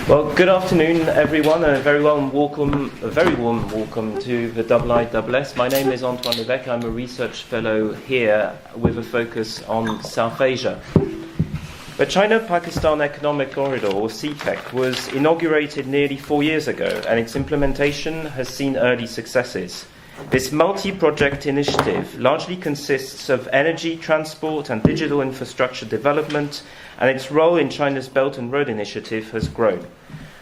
Well, good afternoon, everyone, and a very warm welcome to the IISS. My name is Antoine Levesque. I'm a research fellow here with a focus on South Asia. The China-Pakistan Economic Corridor, or CPEC, was inaugurated nearly 4 years ago, and its implementation has seen early successes. This multi-project initiative largely consists of energy, transport, and digital infrastructure development, and its role in China's Belt and Road Initiative has grown.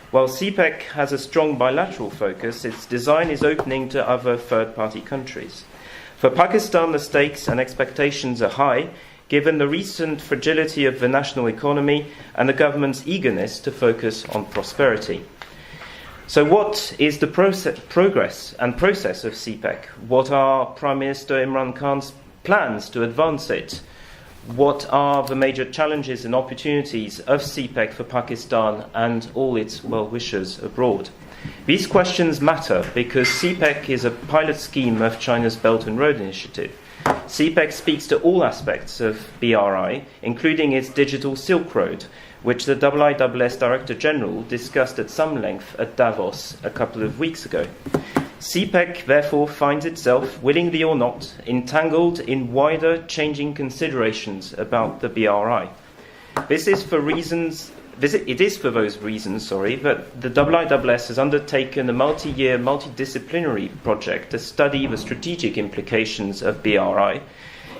While CPEC has a strong bilateral focus, its design is opening to other third-party countries. For Pakistan, the stakes and expectations are high, given the recent fragility of the national economy and the government's eagerness to focus on prosperity. So what is the progress and process of CPEC? What are Prime Minister Imran Khan's plans to advance it? What are the major challenges and opportunities of CPEC for Pakistan and all its well-wishers abroad? These questions matter because CPEC is a pilot scheme of China's Belt and Road Initiative. CPEC speaks to all aspects of BRI, including its digital Silk Road, which the IISS Director General discussed at some length at Davos a couple of weeks ago. CPEC therefore finds itself, willingly or not, entangled in wider changing considerations about the BRI. It is for those reasons that the IISS has undertaken a multi-year, multidisciplinary project to study the strategic implications of BRI,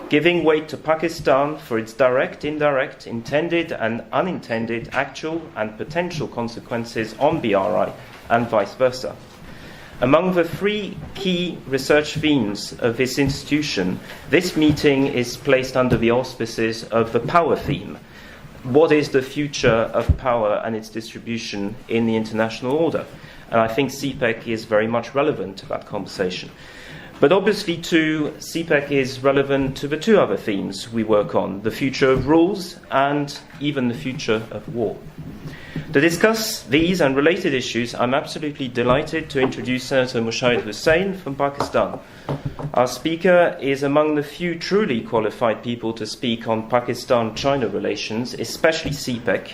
giving weight to Pakistan for its direct, indirect, intended and unintended actual and potential consequences on BRI and vice versa. Among the three key research themes of this institution, this meeting is placed under the auspices of the power theme. What is the future of power and its distribution in the international order? And I think CPEC is very much relevant to that conversation. But obviously, too, CPEC is relevant to the two other themes we work on, the future of rules and even the future of war. To discuss these and related issues, I'm absolutely delighted to introduce Senator Mushahid Hussain from Pakistan. Our speaker is among the few truly qualified people to speak on Pakistan-China relations, especially CPEC,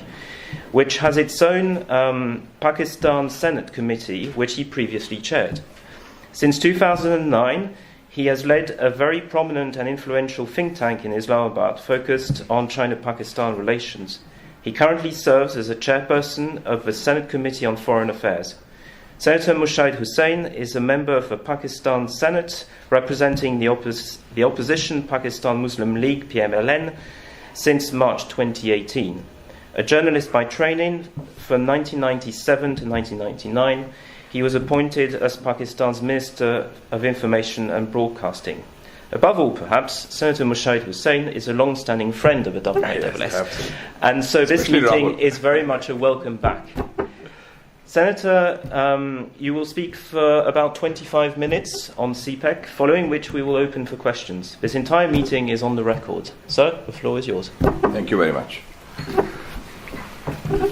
which has its own Pakistan Senate committee, which he previously chaired. Since 2009, he has led a very prominent and influential think tank in Islamabad focused on China-Pakistan relations. He currently serves as a chairperson of the Senate Committee on Foreign Affairs. Senator Mushahid Hussain is a member of the Pakistan Senate, representing the opposition Pakistan Muslim League (PMLN) since March 2018. A journalist by training, from 1997 to 1999, he was appointed as Pakistan's Minister of Information and Broadcasting. Above all, perhaps, Senator Mushahid Hussain is a long-standing friend of the IISS. Yes, and so this meeting is very much a welcome back. Senator, you will speak for about 25 minutes on CPEC, following which we will open for questions. This entire meeting is on the record. Sir, the floor is yours. Thank you very much.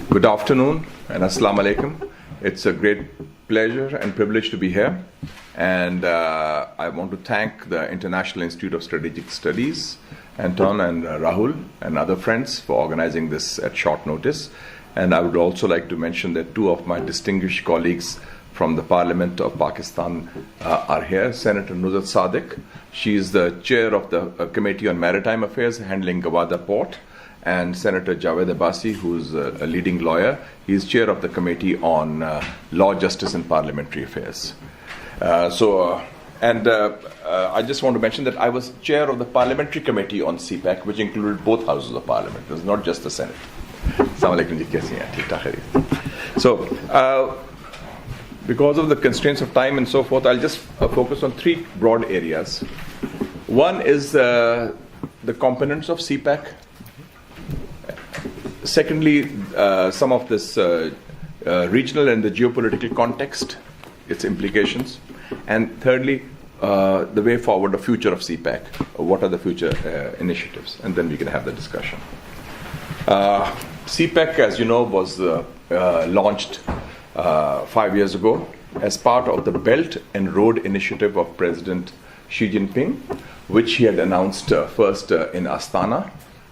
Good afternoon and assalamu alaikum. It's a great pleasure and privilege to be here. And I want to thank the International Institute of Strategic Studies, Anton and Rahul and other friends for organizing this at short notice. And I would also like to mention that two of my distinguished colleagues from the Parliament of Pakistan are here. Senator Nuzhat Sadiq, she is the chair of the Committee on Maritime Affairs handling Gawada Port. And Senator Javed Abbasi, who's a leading lawyer, he is chair of the Committee on Law, Justice and Parliamentary Affairs. I just want to mention that I was chair of the Parliamentary Committee on CPEC, which included both houses of Parliament. It was not just the Senate. So, because of the constraints of time and so forth, I'll just focus on three broad areas. One is the components of CPEC. Secondly, some of this regional and the geopolitical context, its implications. And thirdly, the way forward, the future of CPEC. What are the future initiatives? And then we can have the discussion. CPEC, as you know, was launched 5 years ago as part of the Belt and Road Initiative of President Xi Jinping, which he had announced first in Astana,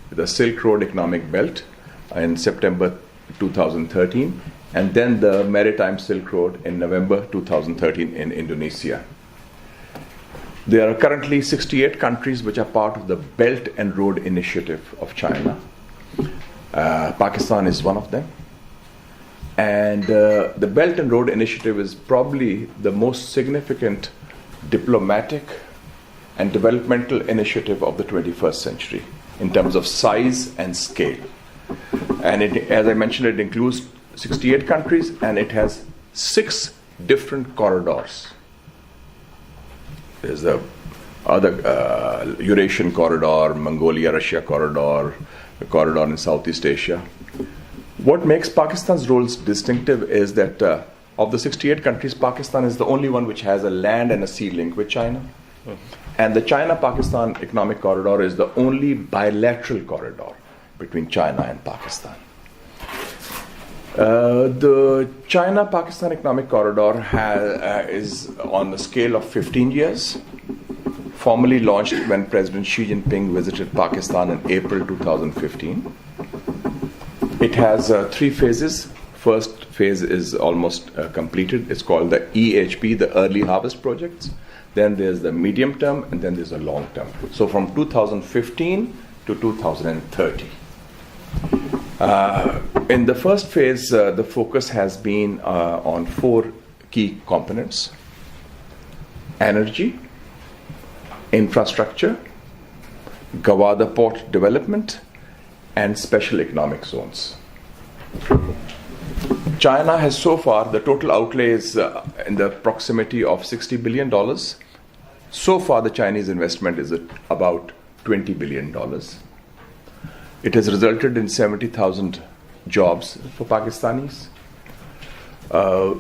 the Silk Road Economic Belt, in September 2013, and then the Maritime Silk Road in November 2013 in Indonesia. There are currently 68 countries which are part of the Belt and Road Initiative of China. Pakistan is one of them. And the Belt and Road Initiative is probably the most significant diplomatic and developmental initiative of the 21st century in terms of size and scale. And it, as I mentioned, it includes 68 countries, and it has 6 different corridors. There's the other Eurasian corridor, Mongolia-Russia corridor, the corridor in Southeast Asia. What makes Pakistan's roles distinctive is that of the 68 countries, Pakistan is the only one which has a land and a sea link with China. And the China-Pakistan Economic Corridor is the only bilateral corridor between China and Pakistan. The China-Pakistan Economic Corridor is on the scale of 15 years, formally launched when President Xi Jinping visited Pakistan in April 2015. It has 3 phases. First phase is almost completed. It's called the EHP, the Early Harvest Projects. Then there's the medium term, and then there's a long term. So from 2015 to 2030. In the first phase, the focus has been on 4 key components: energy, infrastructure, Gawada port development, and special economic zones. China has so far, the total outlay is in the proximity of $60 billion. So far, the Chinese investment is at about $20 billion. It has resulted in 70,000 jobs for Pakistanis.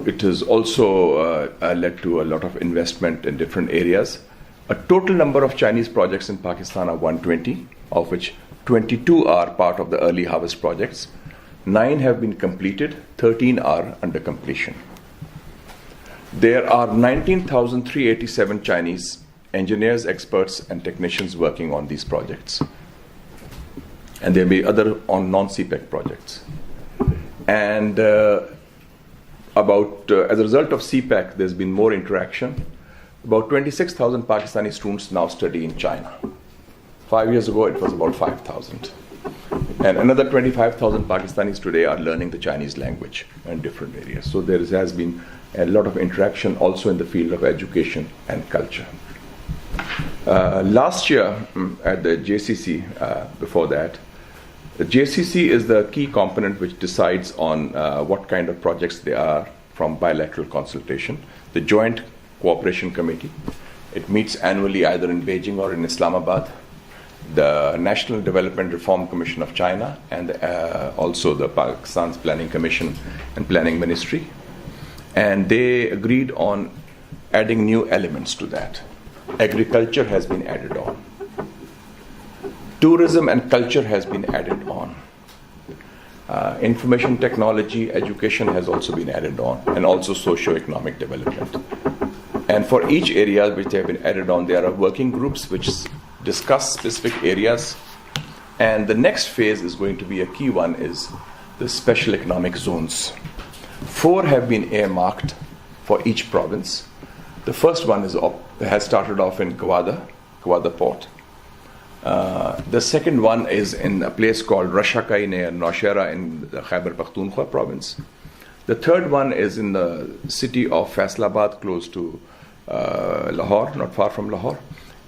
It has also led to a lot of investment in different areas. A total number of Chinese projects in Pakistan are 120, of which 22 are part of the early harvest projects. 9 have been completed, 13 are under completion. There are 19,387 Chinese engineers, experts, and technicians working on these projects. And there may be other on non-CPEC projects. And as a result of CPEC, there's been more interaction. About 26,000 Pakistani students now study in China. 5 years ago, it was about 5,000. And another 25,000 Pakistanis today are learning the Chinese language in different areas. So there has been a lot of interaction also in the field of education and culture. Last year at the JCC, before that, the JCC is the key component which decides on what kind of projects they are from bilateral consultation. The Joint Cooperation Committee, it meets annually either in Beijing or in Islamabad. The National Development Reform Commission of China, and also the Pakistan's Planning Commission and Planning Ministry. And they agreed on adding new elements to that. Agriculture has been added on. Tourism and culture has been added on. Information technology, education has also been added on, and also socio-economic development. And for each area which have been added on, there are working groups which discuss specific areas. And the next phase is going to be a key one, is the special economic zones. 4 have been earmarked for each province. The first one has started off in Gawada port. The second one is in a place called Rashakai near Naushera in the Khyber Pakhtunkhwa province. The third one is in the city of Faisalabad, close to Lahore, not far from Lahore.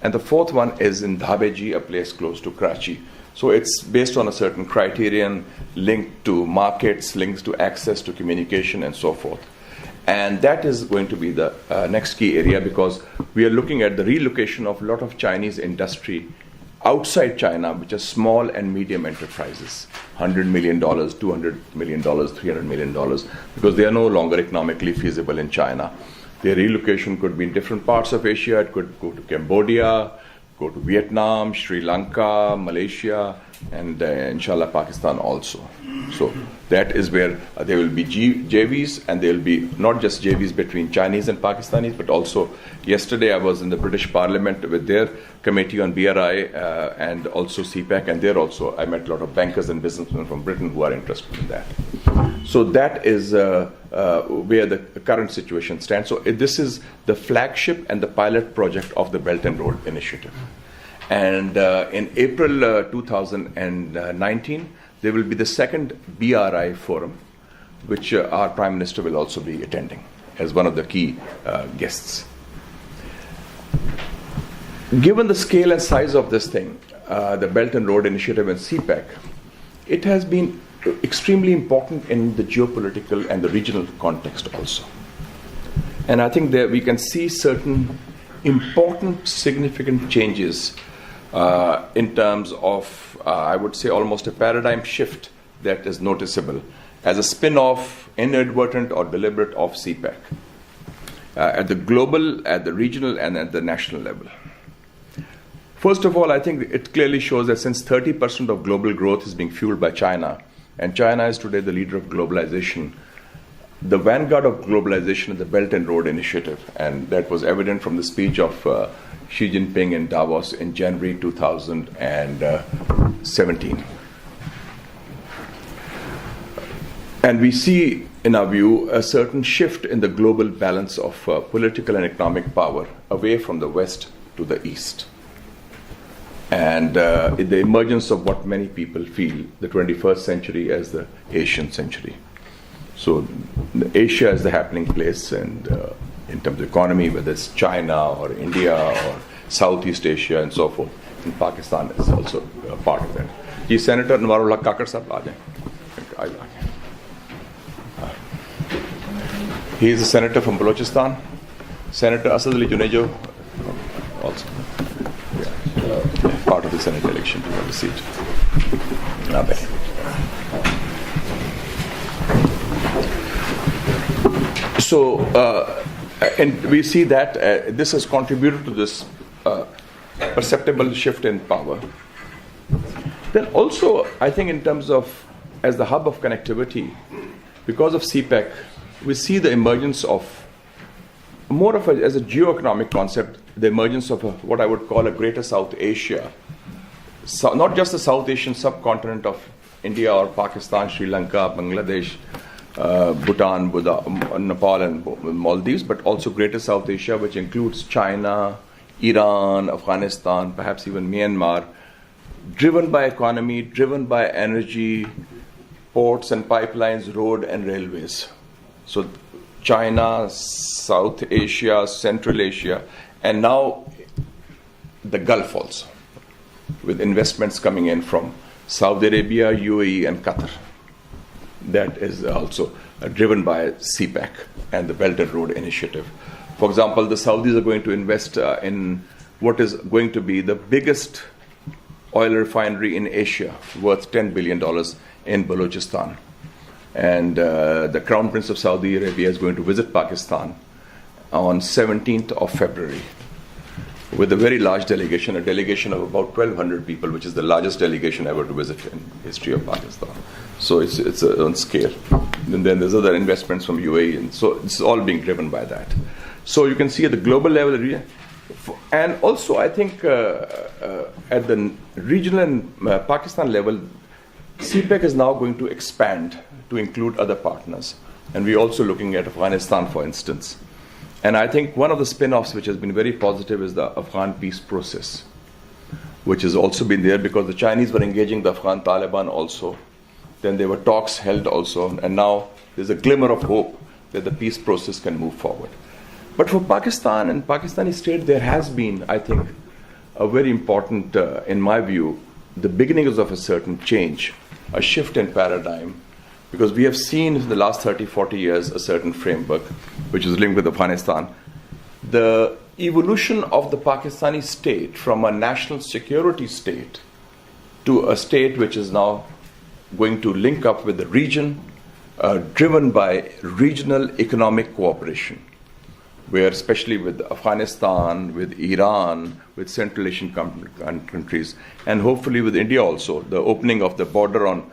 And the fourth one is in Dhabeji, a place close to Karachi. So it's based on a certain criterion linked to markets, links to access to communication, and so forth. And that is going to be the next key area, because we are looking at the relocation of a lot of Chinese industry outside China, which are small and medium enterprises, $100 million, $200 million, $300 million, because they are no longer economically feasible in China. Their relocation could be in different parts of Asia. It could go to Cambodia, go to Vietnam, Sri Lanka, Malaysia, and inshallah Pakistan also. So that is where there will be JVs, and there will be not just JVs between Chinese and Pakistanis, but also yesterday I was in the British Parliament with their committee on BRI and also CPEC, and there also I met a lot of bankers and businessmen from Britain who are interested in that. So that is where the current situation stands. So this is the flagship and the pilot project of the Belt and Road Initiative. And in April 2019, there will be the second BRI forum, which our Prime Minister will also be attending as one of the key guests. Given the scale and size of this thing, the Belt and Road Initiative and CPEC, it has been extremely important in the geopolitical and the regional context also. And I think that we can see certain important, significant changes in terms of, I would say, almost a paradigm shift that is noticeable as a spin-off, inadvertent or deliberate, of CPEC at the global, at the regional, and at the national level. First of all, I think it clearly shows that since 30% of global growth is being fueled by China, and China is today the leader of globalization, the vanguard of globalization is the Belt and Road Initiative, and that was evident from the speech of Xi Jinping in Davos in January 2017. And we see, in our view, a certain shift in the global balance of political and economic power away from the West to the East. And the emergence of what many people feel the 21st century as the Asian century. So Asia is the happening place, and in terms of economy, whether it's China or India or Southeast Asia and so forth, and Pakistan is also a part of that. Ji Senator Anwarullah Kakar sahab aa jaye. He is a senator from Balochistan. Senator Asad Ali Junejo also. Part of the Senate election to have a seat. So, and we see that this has contributed to this perceptible shift in power. Then also, I think in terms of, as the hub of connectivity, because of CPEC, we see the emergence of more of as a geo-economic concept, the emergence of what I would call a greater South Asia. So not just the South Asian subcontinent of India or Pakistan, Sri Lanka, Bangladesh, Bhutan, Nepal and Maldives, but also greater South Asia, which includes China, Iran, Afghanistan, perhaps even Myanmar, driven by economy, driven by energy, ports and pipelines, road and railways. So China, South Asia, Central Asia, and now the Gulf also, with investments coming in from Saudi Arabia, UAE, and Qatar. That is also driven by CPEC and the Belt and Road Initiative. For example, the Saudis are going to invest in what is going to be the biggest oil refinery in Asia, worth $10 billion in Balochistan. And the Crown Prince of Saudi Arabia is going to visit Pakistan on 17th of February with a very large delegation, a delegation of about 1,200 people, which is the largest delegation ever to visit in history of Pakistan. So it's on scale. And then there's other investments from UAE, and so it's all being driven by that. So you can see at the global level, and also I think at the regional and Pakistan level, CPEC is now going to expand to include other partners. And we're also looking at Afghanistan, for instance. And I think one of the spin-offs which has been very positive is the Afghan peace process, which has also been there because the Chinese were engaging the Afghan Taliban also. Then there were talks held also, and now there's a glimmer of hope that the peace process can move forward. But for Pakistan and Pakistani state, there has been, I think, a very important, in my view, the beginnings of a certain change, a shift in paradigm, because we have seen in the last 30, 40 years a certain framework which is linked with Afghanistan. The evolution of the Pakistani state from a national security state to a state which is now going to link up with the region, driven by regional economic cooperation, where especially with Afghanistan, with Iran, with Central Asian countries, and hopefully with India also, the opening of the border on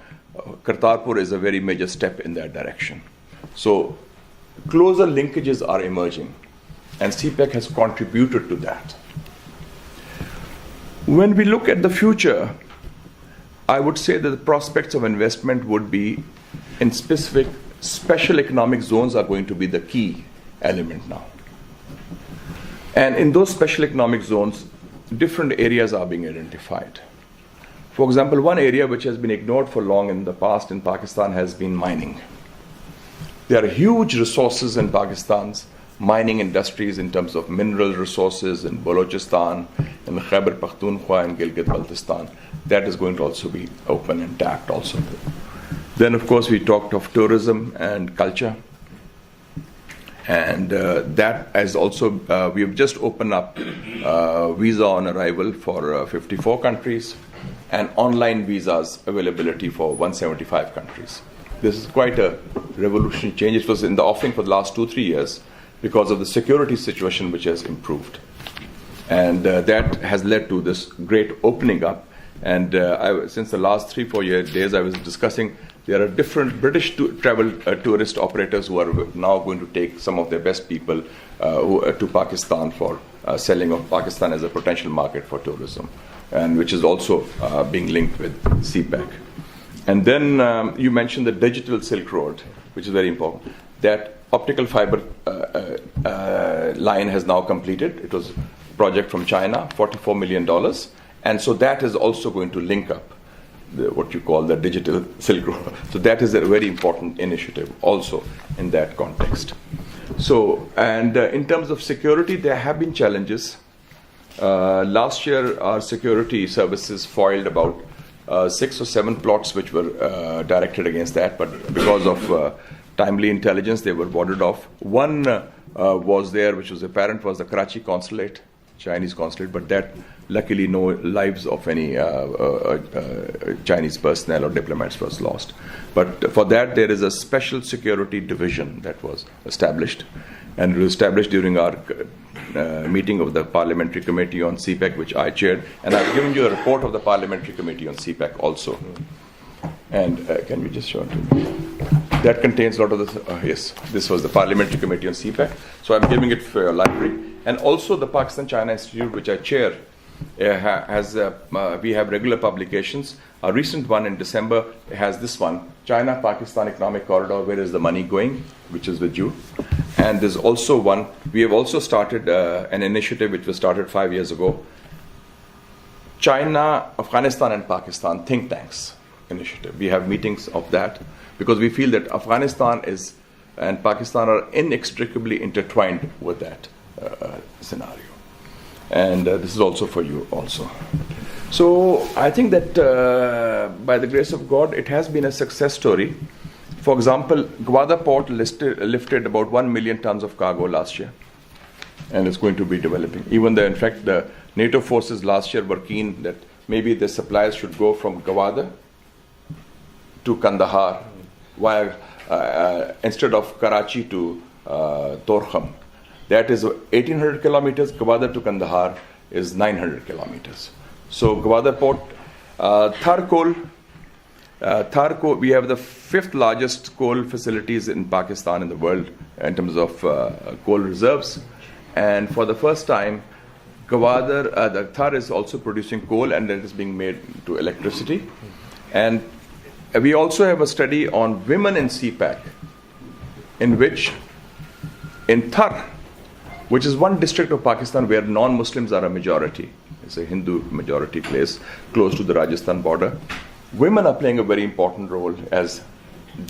Kartarpur is a very major step in that direction. So closer linkages are emerging, and CPEC has contributed to that. When we look at the future, I would say that the prospects of investment would be in specific special economic zones are going to be the key element now. And in those special economic zones, different areas are being identified. For example, one area which has been ignored for long in the past in Pakistan has been mining. There are huge resources in Pakistan's mining industries in terms of mineral resources in Balochistan, in Khyber Pakhtunkhwa, and Gilgit-Baltistan. That is going to also be open and tapped also. Then, of course, we talked of tourism and culture. And that has also, we have just opened up visa on arrival for 54 countries and online visas availability for 175 countries. This is quite a revolutionary change. It was in the offing for the last 2-3 years because of the security situation which has improved. And that has led to this great opening up. And since the last 3-4 days, I was discussing there are different British travel tourist operators who are now going to take some of their best people to Pakistan for selling of Pakistan as a potential market for tourism, and which is also being linked with CPEC. And then you mentioned the digital Silk Road, which is very important. That optical fiber line has now completed. It was a project from China, $44 million. And so that is also going to link up what you call the digital Silk Road. So that is a very important initiative also in that context. So, and in terms of security, there have been challenges. Last year, our security services foiled about 6 or 7 plots which were directed against that, but because of timely intelligence, they were warded off. One was there, which was apparent, was the Karachi consulate, Chinese consulate, but that luckily no lives of any Chinese personnel or diplomats was lost. But for that, there is a special security division that was established, and it was established during our meeting of the Parliamentary Committee on CPEC, which I chaired, and I've given you a report of the Parliamentary Committee on CPEC also. And can you just show it to me? That contains a lot of the, yes, this was the Parliamentary Committee on CPEC. So I'm giving it for your library. And also the Pakistan-China Institute, which I chair, we have regular publications. A recent one in December has this one, China-Pakistan Economic Corridor, Where is the Money Going, which is with you. And there's also one, we have also started an initiative which was started 5 years ago, China, Afghanistan and Pakistan Think Tanks initiative. We have meetings of that because we feel that Afghanistan and Pakistan are inextricably intertwined with that scenario. And this is also for you also. So I think that by the grace of God, it has been a success story. For example, Gwadar port lifted about 1 million tons of cargo last year, and it's going to be developing. Even though, in fact, the NATO forces last year were keen that maybe the supplies should go from Gwadar to Kandahar, while instead of Karachi to Torkham. That is 1,800 kilometers. Gwadar to Kandahar is 900 kilometers. So Gwadar port, Thar coal, we have the 5th largest coal facilities in Pakistan in the world in terms of coal reserves. And for the first time, Gwadar, the Thar is also producing coal, and it is being made to electricity. And we also have a study on women in CPEC, in which in Thar, which is one district of Pakistan where non-Muslims are a majority. It's a Hindu majority place close to the Rajasthan border. Women are playing a very important role as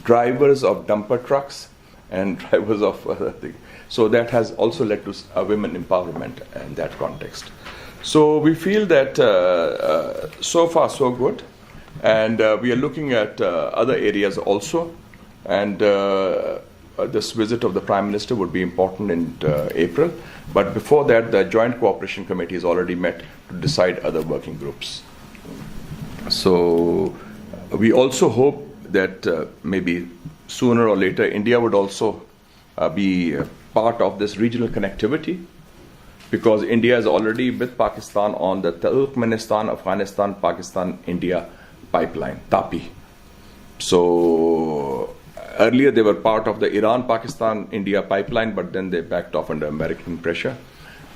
drivers of dumper trucks and drivers of other things. So that has also led to women empowerment in that context. So we feel that so far so good. And we are looking at other areas also. And this visit of the Prime Minister would be important in April. But before that, the Joint Cooperation Committee has already met to decide other working groups. So we also hope that maybe sooner or later, India would also be part of this regional connectivity, because India is already with Pakistan on the Turkmenistan, Afghanistan, Pakistan, India pipeline, TAPI. So earlier they were part of the Iran-Pakistan-India pipeline, but then they backed off under American pressure.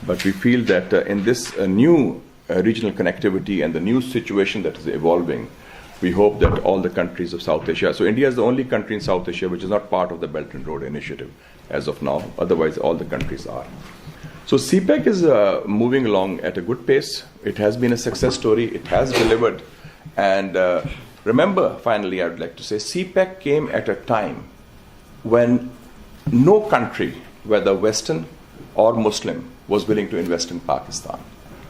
But we feel that in this new regional connectivity and the new situation that is evolving, we hope that all the countries of South Asia, so India is the only country in South Asia which is not part of the Belt and Road Initiative as of now, otherwise all the countries are. So CPEC is moving along at a good pace. It has been a success story, it has delivered, and remember, finally I would like to say, CPEC came at a time when no country, whether Western or Muslim, was willing to invest in Pakistan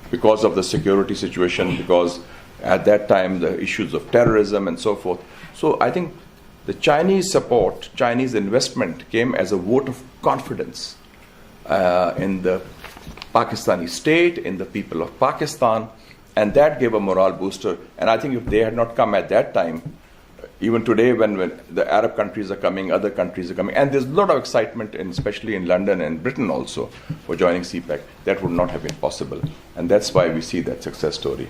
because of the security situation, because at that time the issues of terrorism and so forth. So I think the Chinese support, Chinese investment came as a vote of confidence in the Pakistani state, in the people of Pakistan, and that gave a morale booster. And I think if they had not come at that time, even today when the Arab countries are coming, other countries are coming, and there's a lot of excitement, especially in London and Britain also, for joining CPEC, that would not have been possible. And that's why we see that success story.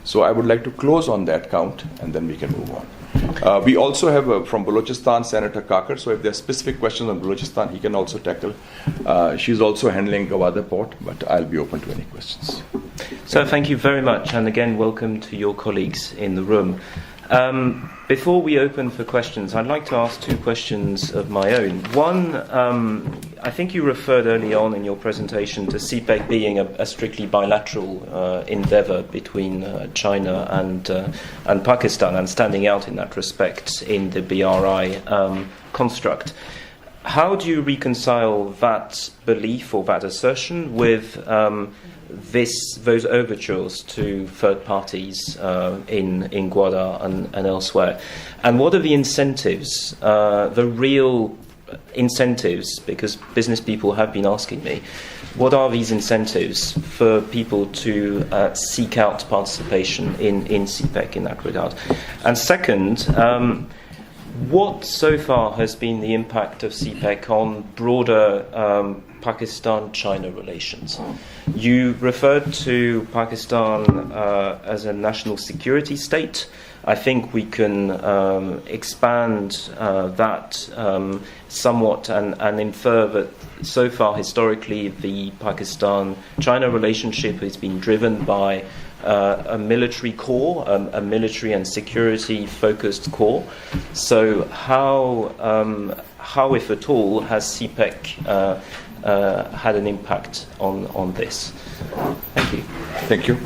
So I would like to close on that count, and then we can move on. We also have from Balochistan, Senator Kakar, so if there are specific questions on Balochistan, he can also tackle. She's also handling Gwadar port, but I'll be open to any questions. So thank you very much, and again, welcome to your colleagues in the room. Before we open for questions, I'd like to ask two questions of my own. One, I think you referred early on in your presentation to CPEC being a strictly bilateral endeavour between China and Pakistan, and standing out in that respect in the BRI construct. How do you reconcile that belief or that assertion with those overtures to third parties in Gwadar and elsewhere? And what are the incentives, the real incentives, because business people have been asking me, what are these incentives for people to seek out participation in CPEC in that regard? And second, what so far has been the impact of CPEC on broader Pakistan-China relations? You referred to Pakistan as a national security state. I think we can expand that somewhat and infer that so far historically the Pakistan-China relationship has been driven by a military core, a military and security focused core. So how if at all, has CPEC had an impact on this? Thank you. Thank you.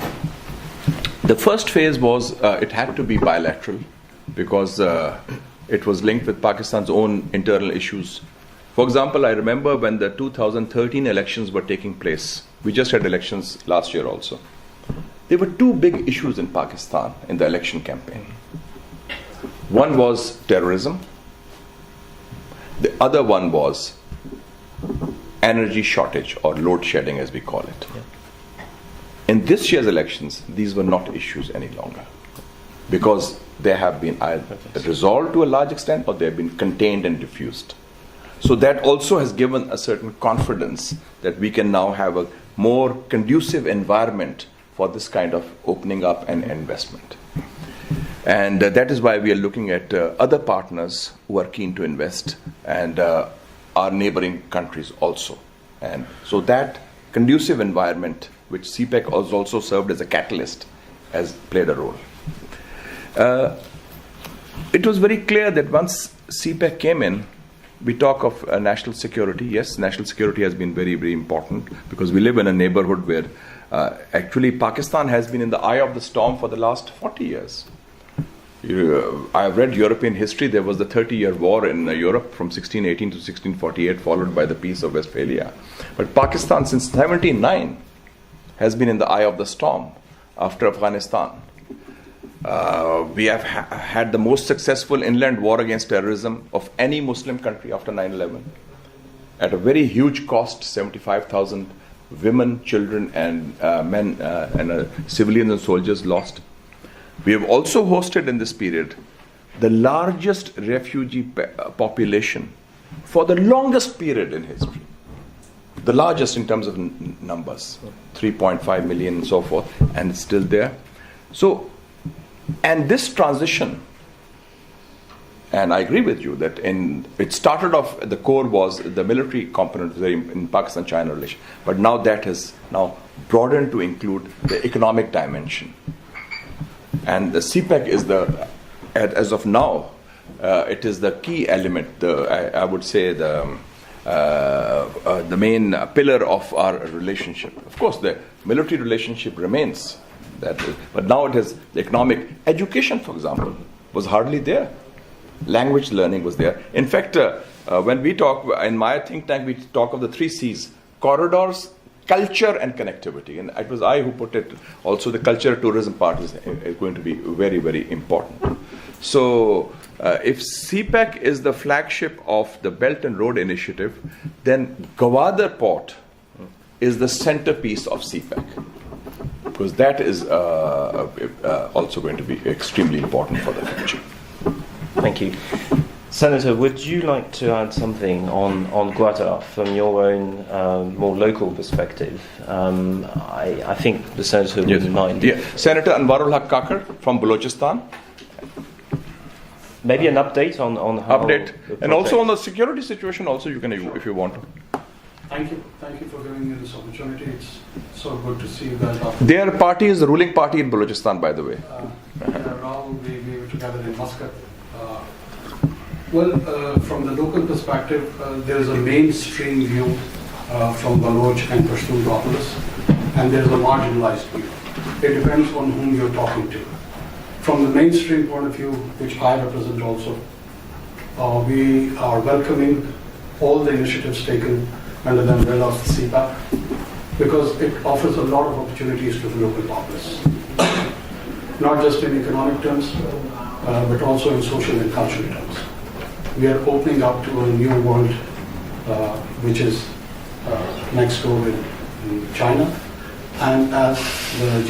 The first phase was it had to be bilateral because it was linked with Pakistan's own internal issues. For example, I remember when the 2013 elections were taking place. We just had elections last year also. There were two big issues in Pakistan in the election campaign. One was terrorism. The other one was energy shortage, or load shedding as we call it. Yeah. In this year's elections, these were not issues any longer because they have been either resolved to a large extent or they have been contained and diffused. So that also has given a certain confidence that we can now have a more conducive environment for this kind of opening up and investment. And that is why we are looking at other partners who are keen to invest, and our neighboring countries also. And so that conducive environment, which CPEC has also served as a catalyst, has played a role. It was very clear that once CPEC came in, we talk of national security. Yes, national security has been very, very important because we live in a neighborhood where actually Pakistan has been in the eye of the storm for the last 40 years. I have read European history. There was the 30-year war in Europe from 1618 to 1648, followed by the Peace of Westphalia. But Pakistan since 1979 has been in the eye of the storm after Afghanistan. We have had the most successful inland war against terrorism of any Muslim country after 9/11. At a very huge cost, 75,000 women, children and men and civilians and soldiers lost. We have also hosted in this period the largest refugee population for the longest period in history. The largest in terms of numbers, 3.5 million and so forth, and it's still there. So, and this transition, and I agree with you that it started off, the core was the military component in Pakistan-China relation, but now that has now broadened to include the economic dimension. And the CPEC is the as of now, it is the key element. I would say the main pillar of our relationship. Of course, the military relationship remains. But now it is the economic education, for example, was hardly there. Language learning was there. In fact, when we talk, in my think tank, we talk of the 3 C's: corridors, culture, and connectivity. And it was I who put it. Also, the culture tourism part is going to be very, very important. So, if CPEC is the flagship of the Belt and Road Initiative, then Gwadar Port is the centerpiece of CPEC, because that is also going to be extremely important for the future. Thank you. Senator, would you like to add something on Gwadar from your own more local perspective? I think the Senator wouldn't mind. Yeah. Senator Anwarul Haq Kakar from Balochistan. Maybe an update on how... Update. And also on the security situation also, you can, if you want to. Thank you for giving me this opportunity. It's so good to see you guys. Their party is the ruling party in Balochistan, by the way. Rahul, we were together in Muscat. From the local perspective, there is a mainstream view from Baloch and Pashtun populace, and there is a marginalized view. It depends on whom you're talking to. From the mainstream point of view, which I represent also, we are welcoming all the initiatives taken under the umbrella of CPEC, because it offers a lot of opportunities to the local populace, not just in economic terms, but also in social and cultural terms. We are opening up to a new world, which is next door in China, and as the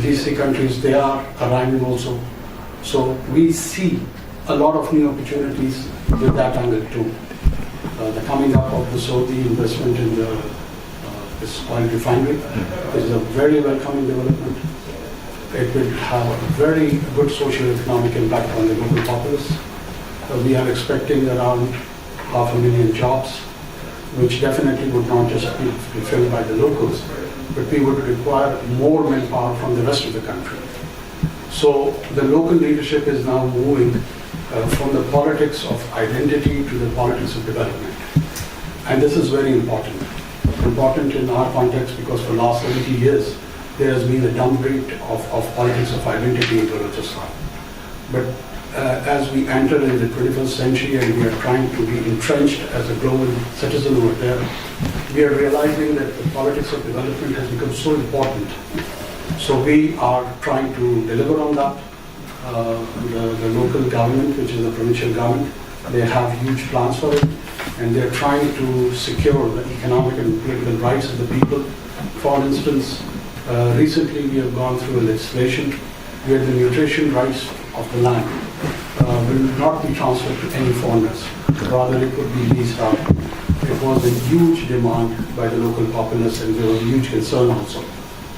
GCC countries, they are arriving also. So we see a lot of new opportunities with that angle too. The coming up of the Saudi investment in this oil refinery is a very welcoming development. It will have a very good socio-economic impact on the local populace. We are expecting around 500,000 jobs, which definitely would not just be filled by the locals, but we would require more manpower from the rest of the country. So the local leadership is now moving from the politics of identity to the politics of development. And this is very important. Important in our context because for the last 70 years, there has been a downgrade of politics of identity in Balochistan. But as we enter in the 21st century and we are trying to be entrenched as a global citizen over there, we are realizing that the politics of development has become so important. So we are trying to deliver on that. The local government, which is the provincial government, they have huge plans for it, and they're trying to secure the economic and political rights of the people. For instance, recently we have gone through a legislation where the nutrition rights of the land will not be transferred to any foreigners. Rather, it would be leased out. It was a huge demand by the local populace, and there was a huge concern also.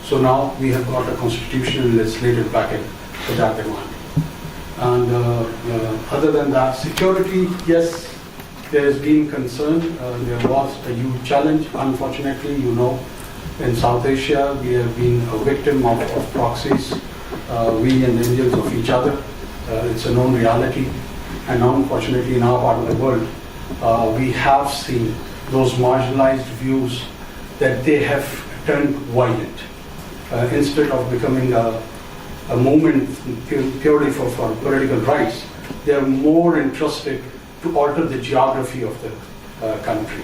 So now we have got a constitutional legislative package for that demand. And other than that, security, yes, there has been concern. There was a huge challenge. Unfortunately, you know, in South Asia, we have been a victim of proxies, we and the Indians of each other. It's a known reality. And unfortunately, in our part of the world, we have seen those marginalized views that they have turned violent. Instead of becoming a movement purely for political rights, they are more interested to alter the geography of the country.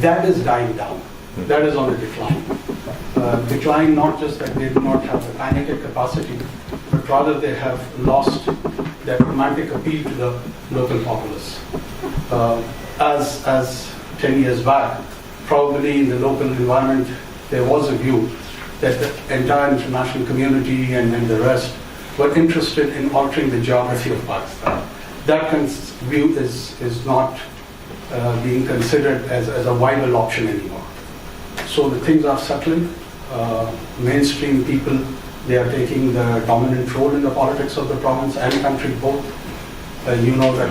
That is dying down. That is on a decline. Decline not just that they do not have the kinetic capacity, but rather they have lost that romantic appeal to the local populace. As 10 years back, probably in the local environment, there was a view that the entire international community and the rest were interested in altering the geography of Pakistan. That view is not being considered as a viable option anymore. So the things are settling. Mainstream people, they are taking the dominant role in the politics of the province and country both. You know that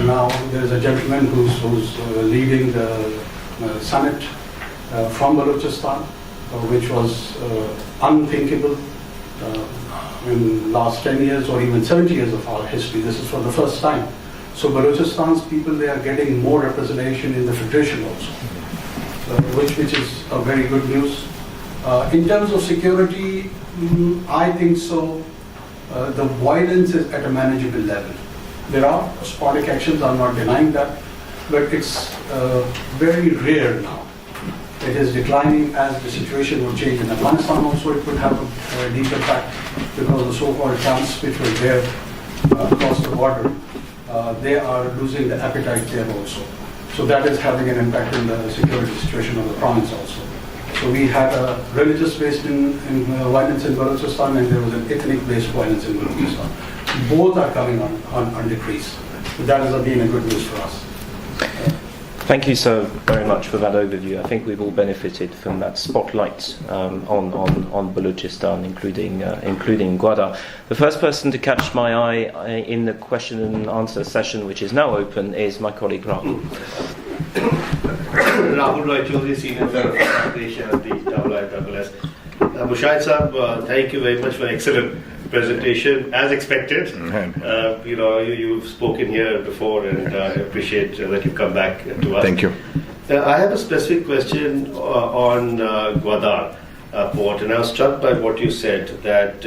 now there is a gentleman who's leading the Senate from Balochistan, which was unthinkable in last 10 years or even 70 years of our history. This is for the first time. So Balochistan's people, they are getting more representation in the federation also, which is a very good news. In terms of security, I think so. The violence is at a manageable level. There are sporadic actions, I'm not denying that, but it's very rare now. It is declining as the situation will change in Afghanistan also. It would have a deep impact because the so-called camps which were there across the border, they are losing the appetite there also. So that is having an impact in the security situation of the province also. So we had a religious-based violence in Balochistan, and there was an ethnic-based violence in Balochistan. Both are coming on decrease. So that has been a good news for us. Thank you so very much for that overview. I think we've all benefited from that spotlight on Balochistan, including Gwadar. The first person to catch my eye in the question and answer session, which is now open, is my colleague Rahul. Rahul Roy Chaudhary, Senior Fellow for South Asia at the IISS. Mushahid Sahab, thank you very much for an excellent presentation, as expected. You've spoken here before, and I appreciate that you've come back to us. Thank you. I have a specific question on Gwadar port, and I was struck by what you said, that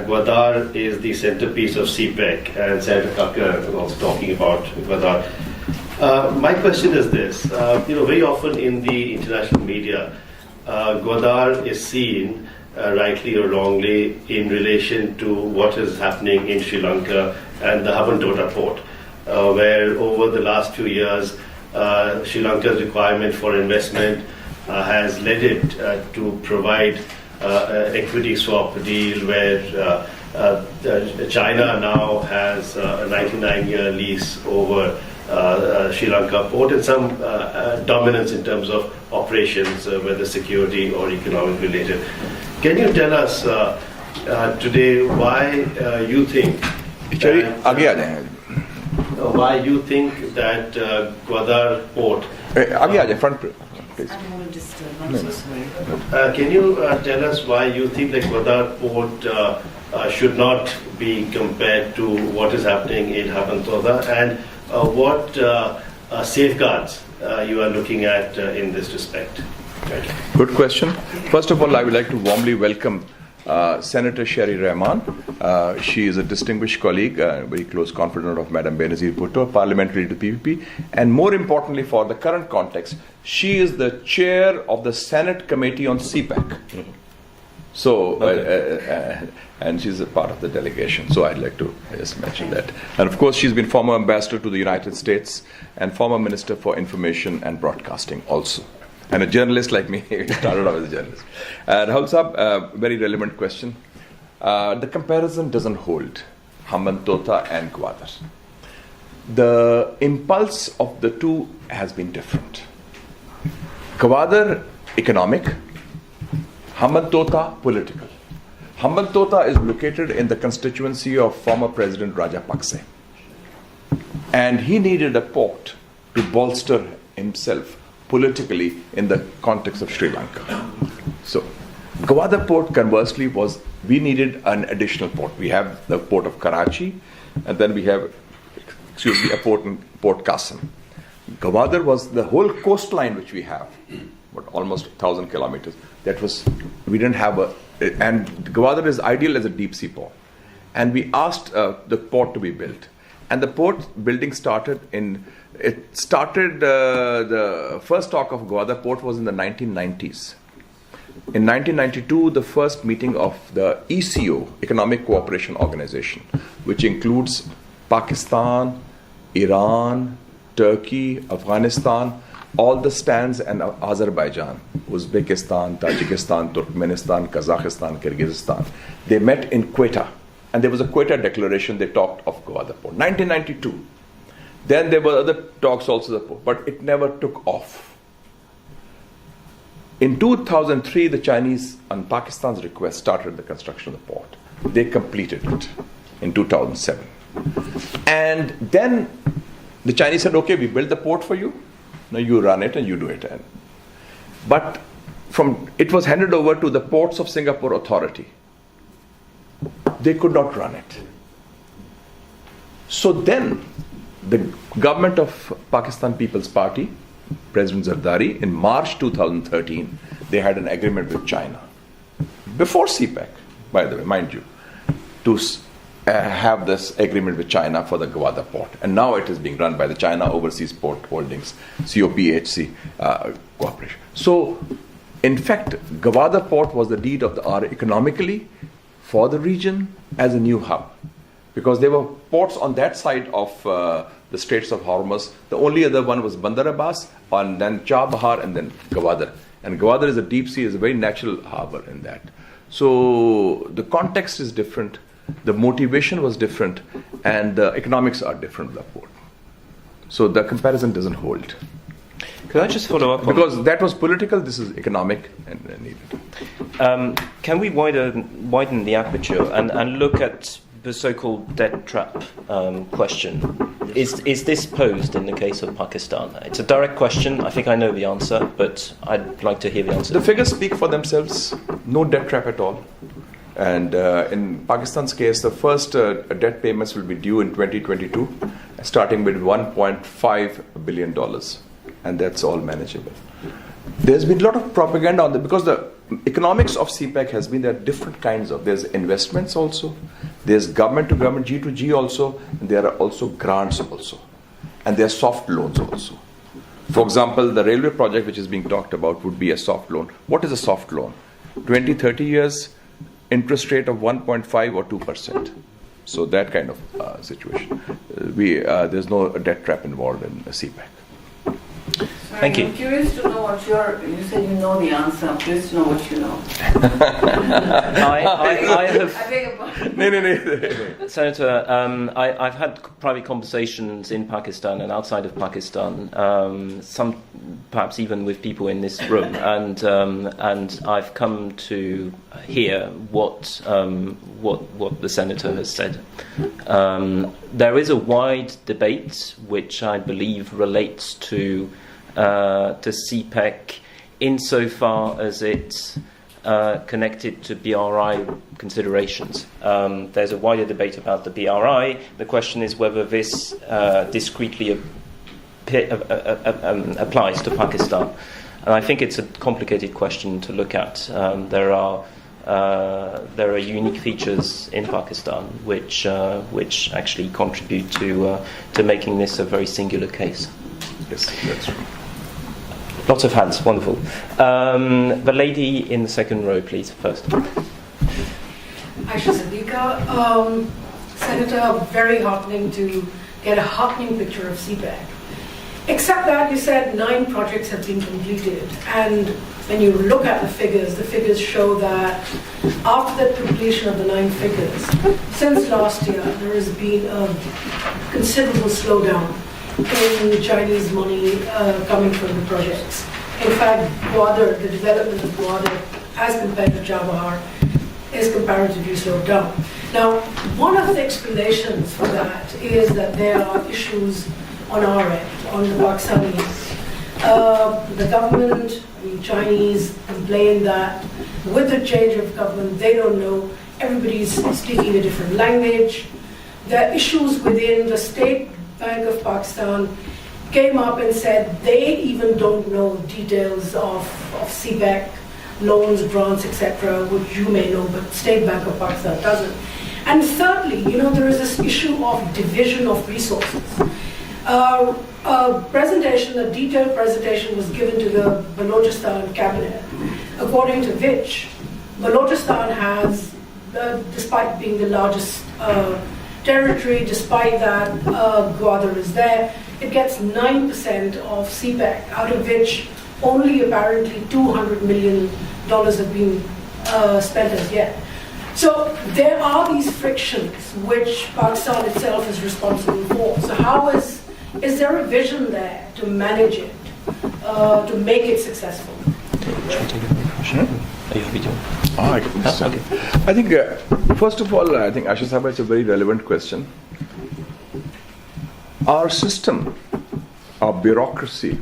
Gwadar is the centerpiece of CPEC, and Senator Kakkar was also talking about Gwadar. My question is this, very often in the international media, Gwadar is seen, rightly or wrongly, in relation to what is happening in Sri Lanka and the Hambantota port, where over the last few years, Sri Lanka's requirement for investment has led it to provide an equity swap deal where China now has a 99-year lease over Sri Lanka port and some dominance in terms of operations, whether security or economic related. Can you tell us today why you think that Gwadar port? Front, please. Can you tell us why you think that Gwadar port should not be compared to what is happening in Hambantota, and what safeguards you are looking at in this respect? Good question. First of all, I would like to warmly welcome Senator Sherry Rahman. She is a distinguished colleague, very close confidant of Madam Benazir Bhutto, parliamentary to PPP, and more importantly for the current context, she is the chair of the Senate Committee on CPEC. So, and she's a part of the delegation. So I'd like to just mention that. And of course, she's been former ambassador to the United States and former Minister for Information and Broadcasting also. And a journalist like me, started off as a journalist. Rahul Saab, very relevant question. The comparison doesn't hold, Hambantota and Gwadar. The impulse of the two has been different. Gwadar, economic. Hambantota, political. Hambantota is located in the constituency of former President Rajapaksa. And he needed a port to bolster himself politically in the context of Sri Lanka. So, Gwadar port, conversely, we needed an additional port. We have the port of Karachi, and then we have, a port in Port Qasim. Gwadar was the whole coastline which we have, but almost 1,000 kilometers. We didn't have and Gwadar is ideal as a deep sea port. And we asked the port to be built. And the port building started, the first talk of Gwadar port was in the 1990s. In 1992, the first meeting of the ECO, Economic Cooperation Organization, which includes Pakistan, Iran, Turkey, Afghanistan, all the stands, and Azerbaijan, Uzbekistan, Tajikistan, Turkmenistan, Kazakhstan, Kyrgyzstan. They met in Quetta, and there was a Quetta declaration. They talked of Gwadar port. 1992. Then there were other talks also, but it never took off. In 2003, the Chinese, on Pakistan's request, started the construction of the port. They completed it in 2007. And then the Chinese said, okay, we built the port for you. Now you run it and you do it. But it was handed over to the Ports of Singapore Authority. they could not run it. So then, the government of Pakistan People's Party, President Zardari, in March 2013, they had an agreement with China. Before CPEC, by the way, mind you, to have this agreement with China for the Gwadar port. And now it is being run by the China Overseas Port Holdings, COPHC Corporation. So, in fact, Gwadar port was the deed of the hour economically for the region as a new hub. Because there were ports on that side of the Straits of Hormuz. The only other one was Bandar Abbas, and then Chabahar, and then Gwadar. And Gwadar is a deep sea, is a very natural harbor in that. So the context is different, the motivation was different, and the economics are different with the port. So the comparison doesn't hold. Could I just follow up? Because that was political, this is economic and needed. Can we widen the aperture and look at the so-called debt trap question? Is this posed in the case of Pakistan? It's a direct question. I think I know the answer, but I'd like to hear the answer. The figures speak for themselves. No debt trap at all. And in Pakistan's case, the first debt payments will be due in 2022, starting with $1.5 billion. And that's all manageable. There's been a lot of propaganda on that because the economics of CPEC has been there are different kinds of. There's investments also, there's government to government, G to G also, and there are also grants also. And there are soft loans also. For example, the railway project which is being talked about would be a soft loan. What is a soft loan? 20, 30 years, interest rate of 1.5 or 2%. So that kind of situation. There's no debt trap involved in CPEC. Thank you. I'm curious to know what you said you know the answer. I'm curious to know what you know. I have, I beg your pardon. Senator, I've had private conversations in Pakistan and outside of Pakistan, some perhaps even with people in this room, and I've come to hear what the senator has said. There is a wide debate which I believe relates to CPEC insofar as it's connected to BRI considerations. There's a wider debate about the BRI. The question is whether this discretely applies to Pakistan. And I think it's a complicated question to look at. There are unique features in Pakistan which actually contribute to making this a very singular case. Yes, that's true. Lots of hands, wonderful. The lady in the second row, please, first. Aisha Siddiqa. Senator, very heartening to get a heartening picture of CPEC. Except that you said 9 projects have been completed, and when you look at the figures show that after the completion of the 9 figures, since last year, there has been a considerable slowdown in Chinese money coming from the projects. In fact, Gwadar, the development of Gwadar, as compared to Chabahar, is comparatively slowed down. Now, one of the explanations for that is that there are issues on our end, on the Pakistanis. The government, the Chinese, complain that with the change of government, they don't know, everybody's speaking a different language. There are issues within the State Bank of Pakistan came up and said they even don't know details of CPEC, loans, grants, etc., which you may know, but State Bank of Pakistan doesn't. And thirdly, there is this issue of division of resources. A detailed presentation was given to the Balochistan cabinet, according to which Balochistan has, despite being the largest territory, despite that Gwadar is there, it gets 9% of CPEC, out of which only apparently $200 million have been spent as yet. So there are these frictions which Pakistan itself is responsible for. So is there a vision there to manage it, to make it successful? I think, first of all, I think Asha Sahaba, it's a very relevant question. Our system, our bureaucracy,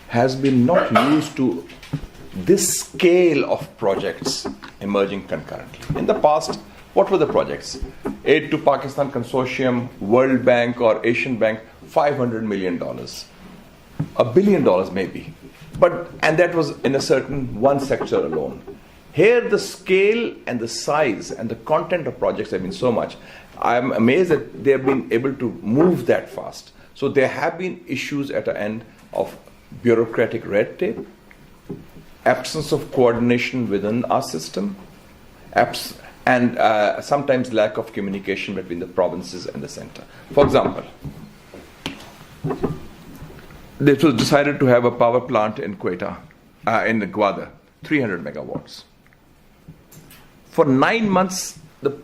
has been not used to this scale of projects emerging concurrently. In the past, What were the projects? Aid to Pakistan Consortium, World Bank or Asian Bank, $500 million. $1 billion maybe. And that was in a certain one sector alone. Here the scale and the size and the content of projects have been so much. I'm amazed that they have been able to move that fast. So there have been issues at the end of bureaucratic red tape, absence of coordination within our system, and sometimes lack of communication between the provinces and the center. For example, it was decided to have a power plant in Quetta, in Gwadar, 300 megawatts. For 9 months, the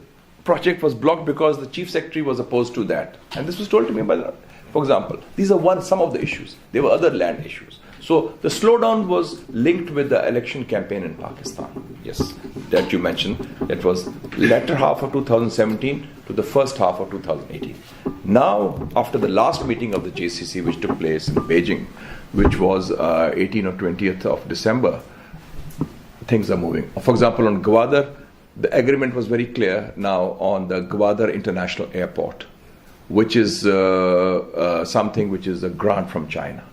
project was blocked because the chief secretary was opposed to that. And this was told to me by the, for example, these are some of the issues. There were other land issues. So the slowdown was linked with the election campaign in Pakistan. Yes, that you mentioned. That was latter half of 2017 to the first half of 2018. Now, after the last meeting of the JCC, which took place in Beijing, which was 18th or 20th of December, things are moving. For example, on Gwadar, the agreement was very clear now on the Gwadar International Airport, which is something which is a grant from China.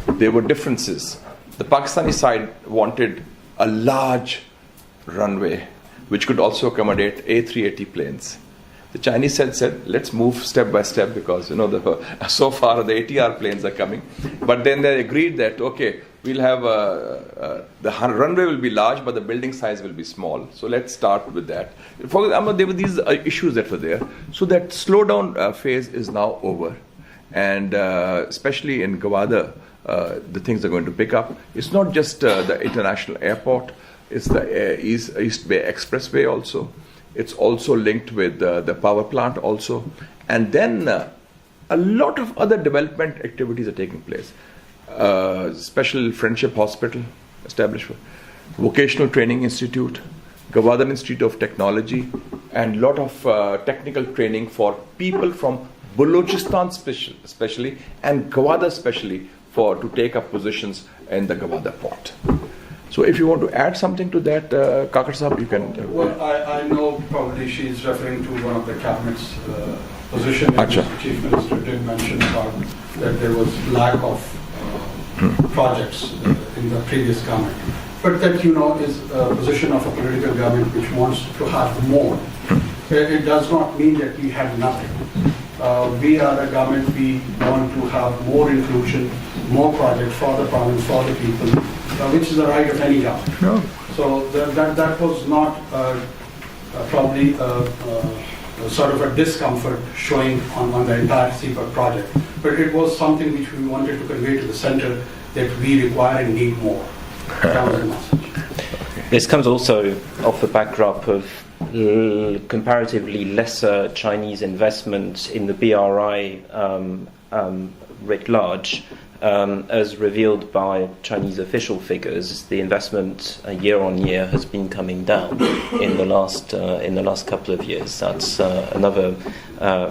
There were differences. The Pakistani side wanted a large runway which could also accommodate A380 planes. The Chinese said, let's move step by step because so far the ATR planes are coming. But then they agreed that, okay, we'll have the runway will be large, but the building size will be small. So let's start with that. For example, there were these issues that were there. So that slowdown phase is now over. And especially in Gwadar, the things are going to pick up. It's not just the international airport, it's the East Bay Expressway also. It's also linked with the power plant also. And then a lot of other development activities are taking place. Special Friendship Hospital established, Vocational Training Institute, Gwadar Institute of Technology, and a lot of technical training for people from Balochistan especially and Gwadar especially to take up positions in the Gwadar port. So if you want to add something to that, Kakar Sahab, you can. Well, I know probably she's referring to one of the cabinet's position in which the Chief Minister did mention about that there was lack of projects in the previous government. But that, is a position of a political government which wants to have more. It does not mean that we have nothing. We are a government, we want to have more inclusion, more projects for the province, for the people, which is the right of any government. No. So that was not probably sort of a discomfort showing on the entire CPEC project, but it was something which we wanted to convey to the center that we require and need more. That was the message. This comes also off the backdrop of comparatively lesser Chinese investment in the BRI writ large. As revealed by Chinese official figures, the investment year on year has been coming down in the last couple of years. That's another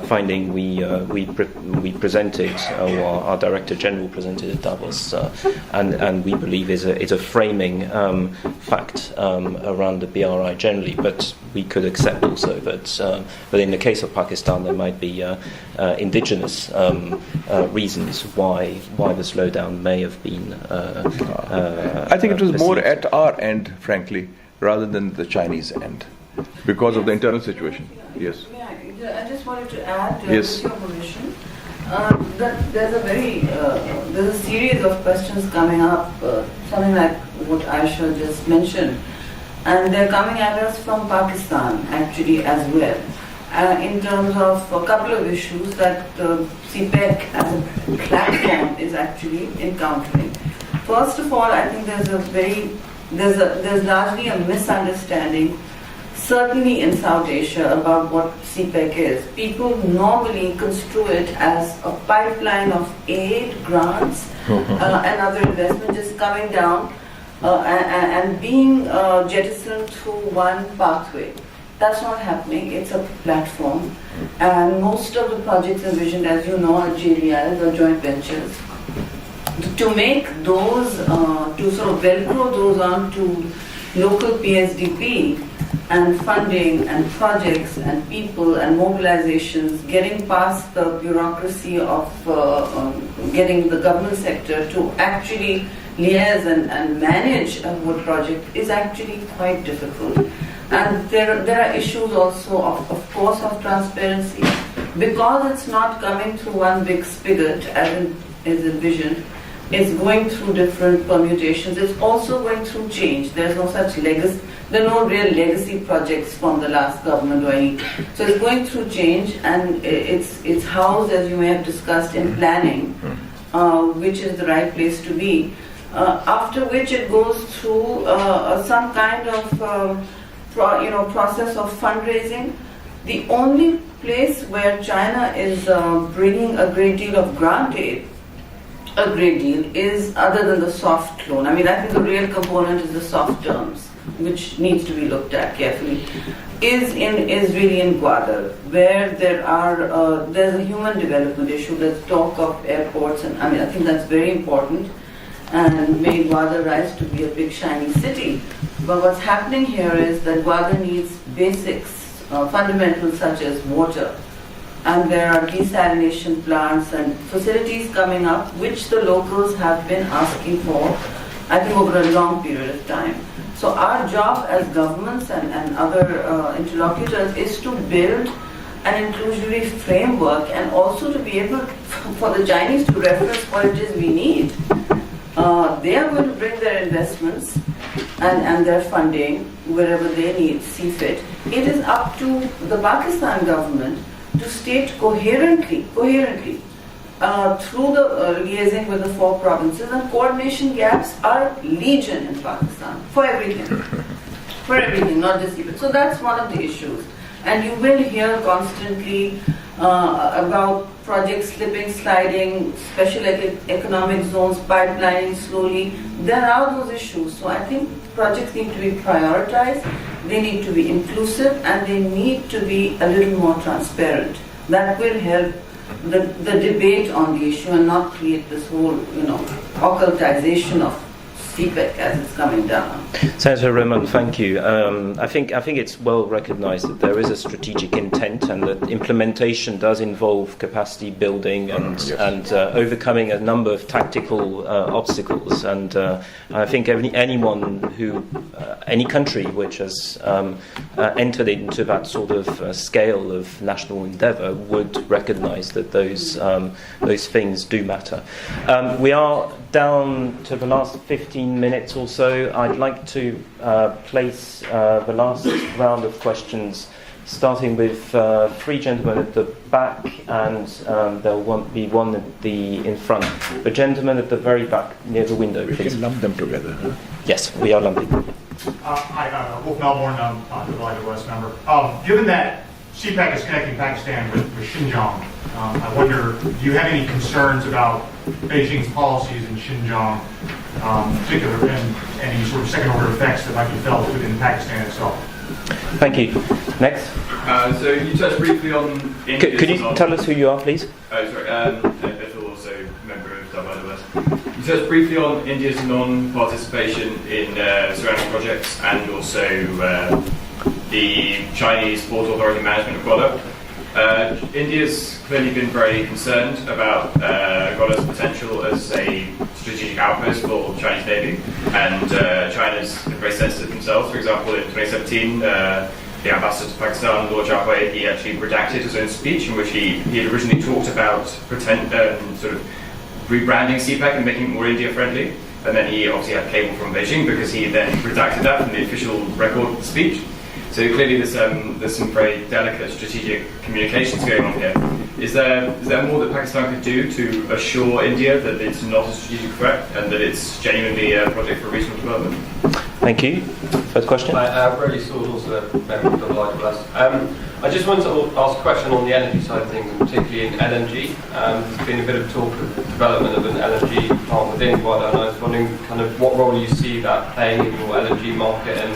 finding we presented, or our Director General presented at Davos, and we believe is a framing fact around the BRI generally. But we could accept also that in the case of Pakistan there might be indigenous reasons why the slowdown may have been. I think it was more at our end, frankly, rather than the Chinese end, because of the internal situation. Yes. I just wanted to add, Yes. with your permission, that there's a series of questions coming up, something like what Aisha just mentioned, and they're coming at us from Pakistan actually as well. In terms of a couple of issues that CPEC as a platform is actually encountering. First of all, I think there's largely a misunderstanding, certainly in South Asia, about what CPEC is. People normally construe it as a pipeline of aid, grants, and other investment just coming down and being jettisoned through one pathway. That's not happening. It's a platform, and most of the projects envisioned, as you know, are JVIs or joint ventures. To make those, to sort of velcro those onto local PSDP and funding and projects and people and mobilizations, getting past the bureaucracy of getting the government sector to actually liaise and manage a whole project is actually quite difficult. And there are issues also of course of transparency, because it's not coming through one big spigot as envisioned. It's going through different permutations. It's also going through change. There's no such legacy. There are no real legacy projects from the last government or any. So it's going through change, and it's housed, as you may have discussed, in planning, which is the right place to be. After which it goes through some kind of process of fundraising. The only place where China is bringing a great deal of grant aid, is other than the soft loan. I mean, I think the real component is the soft terms, which needs to be looked at carefully. Is really in Gwadar, where there's a human development issue. There's talk of airports, and I think that's very important, and made Gwadar rise to be a big shiny city. But what's happening here is that Gwadar needs basics, fundamentals such as water. And there are desalination plants and facilities coming up, which the locals have been asking for, I think, over a long period of time. So our job as governments and other interlocutors is to build an inclusionary framework, and also to be able for the Chinese to reference what it is we need. They are going to bring their investments and their funding wherever they see fit. It is up to the Pakistan government to state coherently through the liaising with the 4 provinces, and coordination gaps are legion in Pakistan for everything, not just CPEC. So that's one of the issues. And you will hear constantly about projects slipping, sliding, special economic zones, pipelining slowly. There are those issues. So I think projects need to be prioritized, they need to be inclusive, and they need to be a little more transparent. That will help the debate on the issue and not create this whole, occultization of CPEC as it's coming down. Senator Raymond, thank you. I think it's well recognised that there is a strategic intent, and that implementation does involve capacity building and overcoming a number of tactical obstacles. And I think any country which has entered into that sort of scale of national endeavour would recognise that those things do matter. We are down to the last 15 minutes or so. I'd like to place the last round of questions, starting with 3 gentlemen at the back, and there will be one in front. The gentleman at the very back near the window, please. We can lump them together, huh? Yes, we are lumping. Hi, Wolf Melbourne, I'm the West member. Given that CPEC is connecting Pakistan with Xinjiang, I wonder, do you have any concerns about Beijing's policies in Xinjiang, in particular, and any sort of second-order effects that might be felt within Pakistan itself? Thank you. Next. So you touched briefly on India's... Could you tell us who you are, please? Oh, sorry. Bethel, also member of WWS. You touched briefly on India's non-participation in surrounding projects, and also the Chinese Port Authority management of Gwadar. India's clearly been very concerned about Gwadar's potential as a strategic outpost for the Chinese Navy, and China's been very sensitive themselves. For example, in 2017, the ambassador to Pakistan, Lord Jafway, he actually redacted his own speech in which he had originally talked about sort of rebranding CPEC and making it more India-friendly, and then he obviously had cable from Beijing because he then redacted that from the official record of the speech. So clearly there's some very delicate strategic communications going on here. Is there more that Pakistan could do to assure India that it's not a strategic threat and that it's genuinely a project for regional development? Thank you. First question. Brody Sword, also a member of WWS. I just wanted to ask a question on the energy side of things, and particularly in LNG. There's been a bit of talk of development of an LNG plant within Gwadar, and I was wondering kind of what role you see that playing in your LNG market, and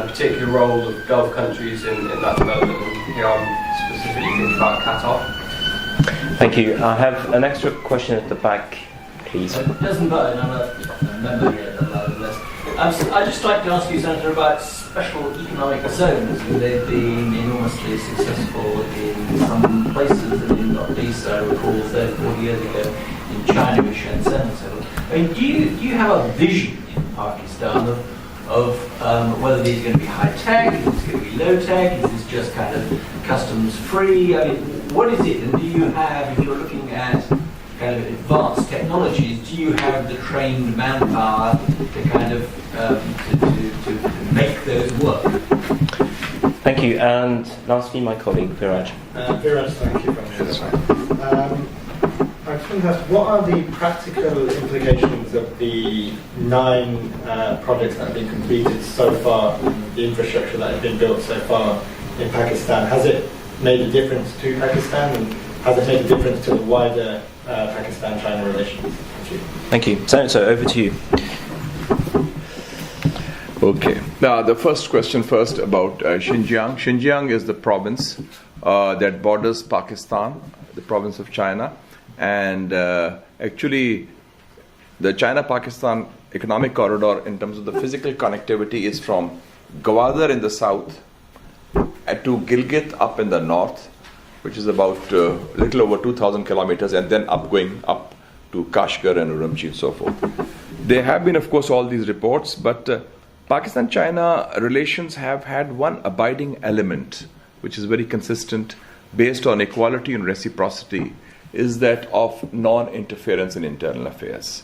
the particular role of Gulf countries in that development. And here I'm specifically thinking about Qatar. Thank you. I have an extra question at the back, please. Justin Button, I'm a member here at the WWS. I'd just like to ask you, Senator, about special economic zones. They've been enormously successful in some places, and in not least, I recall 30, 40 years ago in China with Shenzhen and so on. I mean, do you have a vision in Pakistan of whether these are going to be high-tech, is this going to be low-tech, is this just kind of customs-free? I mean, what is it? And do you have, if you're looking at kind of advanced technologies, do you have the trained manpower to kind of to make those work? Thank you. And lastly, my colleague, Viraj. Viraj, thank you. I just want to ask, what are the practical implications of the 9 projects that have been completed so far, the infrastructure that has been built so far in Pakistan? Has it made a difference to Pakistan, and has it made a difference to the wider Pakistan-China relations? Thank you. So over to you. Okay. Now, the first question first about Xinjiang. Xinjiang is the province that borders Pakistan, the province of China. And actually, the China-Pakistan economic corridor, in terms of the physical connectivity, is from Gwadar in the south to Gilgit up in the north, which is about a little over 2,000 kilometers, and then going up to Kashgar and Urumqi and so forth. There have been, of course, all these reports, but Pakistan-China relations have had one abiding element, which is very consistent, based on equality and reciprocity, is that of non-interference in internal affairs.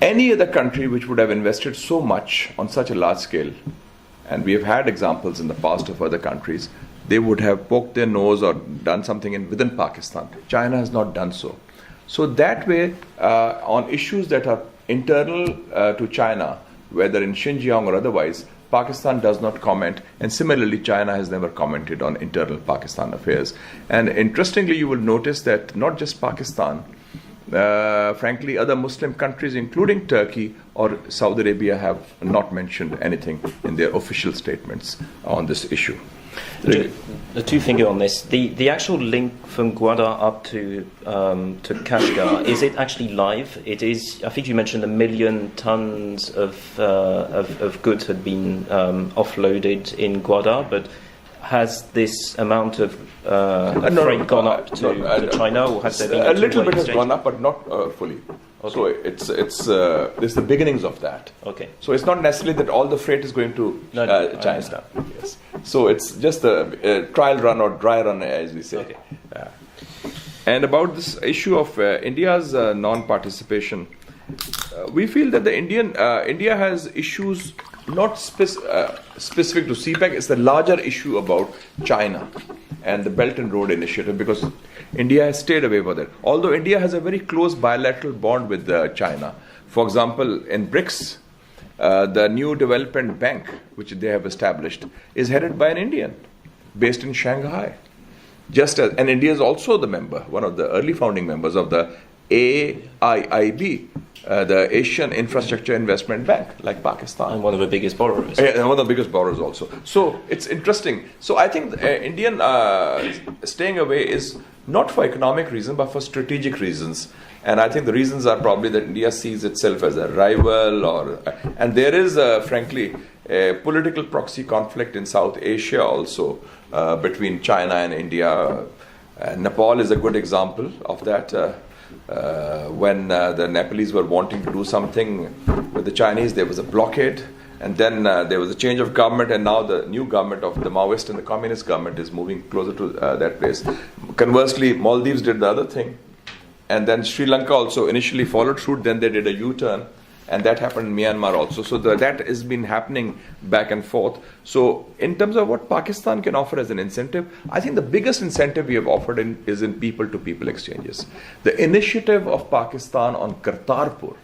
Any other country which would have invested so much on such a large scale, and we have had examples in the past of other countries, they would have poked their nose or done something within Pakistan. China has not done so. So that way, on issues that are internal to China, whether in Xinjiang or otherwise, Pakistan does not comment, and similarly China has never commented on internal Pakistan affairs. And interestingly, you will notice that not just Pakistan, frankly other Muslim countries including Turkey or Saudi Arabia have not mentioned anything in their official statements on this issue. The two-finger on this. The actual link from Gwadar up to Kashgar, is it actually live? It is. I think you mentioned 1 million tons of goods had been offloaded in Gwadar, but has this amount of freight gone up to China, or has there been a little bit has exchange? gone up, but not fully. Okay. So it's the beginnings of that. Okay. So it's not necessarily that all the freight is going to China. Yes. So it's just a trial run or dry run, as we say. Okay. And about this issue of India's non-participation, we feel that India has issues not specific to CPEC. It's the larger issue about China and the Belt and Road Initiative, because India has stayed away from that. Although India has a very close bilateral bond with China. For example, in BRICS, the new development bank, which they have established, is headed by an Indian based in Shanghai. And India is also the member, one of the early founding members of the AIIB, the Asian Infrastructure Investment Bank, like Pakistan. And one of the biggest borrowers. And one of the biggest borrowers also. So it's interesting. So I think Indian staying away is not for economic reasons, but for strategic reasons. And I think the reasons are probably that India sees itself as a rival, and there is, frankly, a political proxy conflict in South Asia also between China and India. Nepal is a good example of that. When the Nepalese were wanting to do something with the Chinese, there was a blockade, and then there was a change of government, and now the new government of the Maoist and the communist government is moving closer to that place. Conversely, Maldives did the other thing, and then Sri Lanka also initially followed suit, then they did a U-turn, and that happened in Myanmar also. So that has been happening back and forth. So in terms of what Pakistan can offer as an incentive, I think the biggest incentive we have offered is in people-to-people exchanges. The initiative of Pakistan on Kartarpur.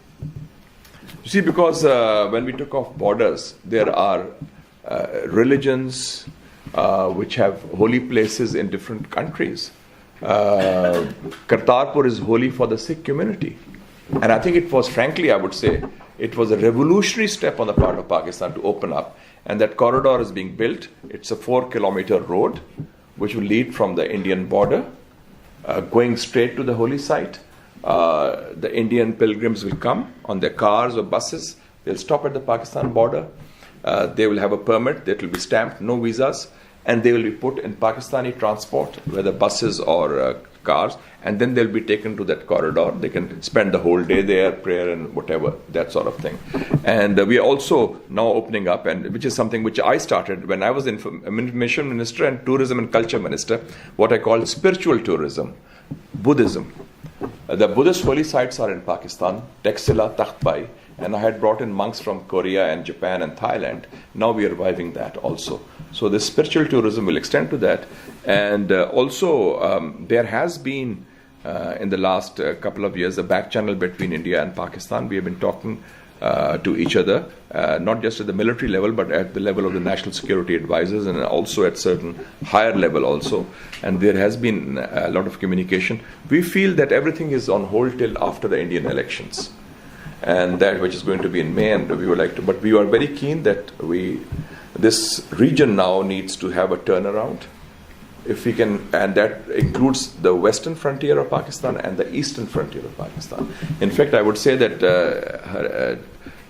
You see, because when we took off borders, there are religions which have holy places in different countries. Kartarpur is holy for the Sikh community. And I think it was, frankly, I would say, it was a revolutionary step on the part of Pakistan to open up. And that corridor is being built. It's a 4-kilometer road which will lead from the Indian border, going straight to the holy site. The Indian pilgrims will come on their cars or buses They'll stop at the Pakistan border. They will have a permit that will be stamped, no visas, and they will be put in Pakistani transport, whether buses or cars, and then they'll be taken to that corridor. They can spend the whole day there, prayer and whatever, that sort of thing. And we are also now opening up, and which is something which I started when I was Information Minister and Tourism and Culture Minister, what I call spiritual tourism, Buddhism. The Buddhist holy sites are in Pakistan, Taxila, Takhpai, and I had brought in monks from Korea and Japan and Thailand. Now we are reviving that also. So the spiritual tourism will extend to that. And also there has been, in the last couple of years, a back channel between India and Pakistan. We have been talking to each other, not just at the military level, but at the level of the national security advisors and also at certain higher level also. And there has been a lot of communication. We feel that everything is on hold till after the Indian elections, and that which is going to be in May, and we would like to, but we are very keen that this region now needs to have a turnaround. If we can, and that includes the western frontier of Pakistan and the eastern frontier of Pakistan. In fact, I would say that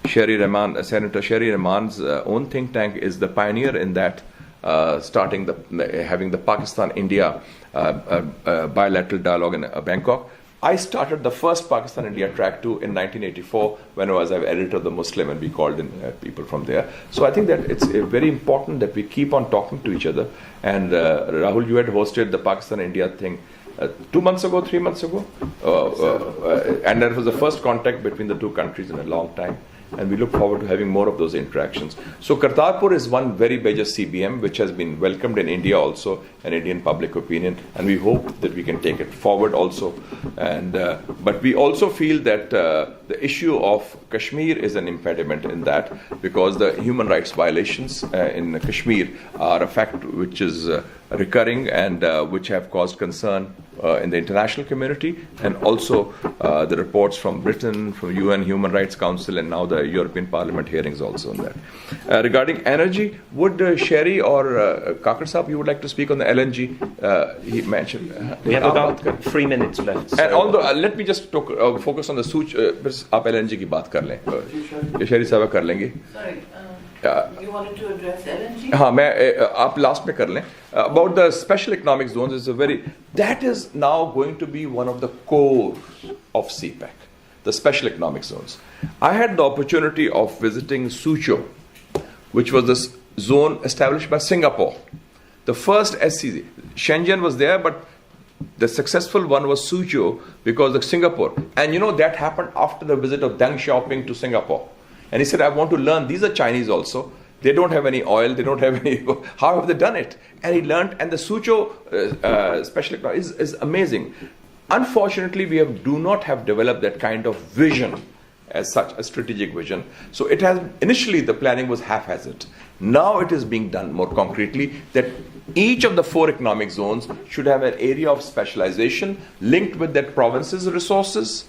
Senator Sherry Rahman's own think tank is the pioneer in that, having the Pakistan-India bilateral dialogue in Bangkok. I started the first Pakistan-India track too in 1984 when I was an editor of the Muslim, and we called in people from there. So I think that it's very important that we keep on talking to each other. And Rahul, you had hosted the Pakistan-India thing 2 months ago, 3 months ago, and that was the first contact between the two countries in a long time. And we look forward to having more of those interactions. So Kartarpur is one very major CBM which has been welcomed in India also, and Indian public opinion, and we hope that we can take it forward also. And but we also feel that the issue of Kashmir is an impediment in that, because the human rights violations in Kashmir are a fact which is recurring and which have caused concern in the international community, and also the reports from Britain, from UN Human Rights Council, and now the European Parliament hearings also on that. Regarding energy, would Sherry or Kakar Saab, you would like to speak on the LNG? He mentioned. We have about 3 minutes left. So. And although, let me just focus on the Such. आप LNG की बात कर लें. Sherry साहब कर लेंगे. Sorry. You wanted to address LNG? हाँ, आप last में कर लें. About the special economic zones, that is now going to be one of the core of CPEC, the special economic zones. I had the opportunity of visiting Suzhou, which was this zone established by Singapore. The first SCZ, Shenzhen was there, but the successful one was Suzhou because of Singapore. And that happened after the visit of Deng Xiaoping to Singapore. And he said, I want to learn. These are Chinese also. They don't have any oil. They don't have any. How have they done it? And he learned. And the Suzhou special economy is amazing. Unfortunately, we do not have developed that kind of vision as such, a strategic vision. So it has, initially the planning was haphazard. Now it is being done more concretely, that each of the 4 economic zones should have an area of specialization linked with that province's resources,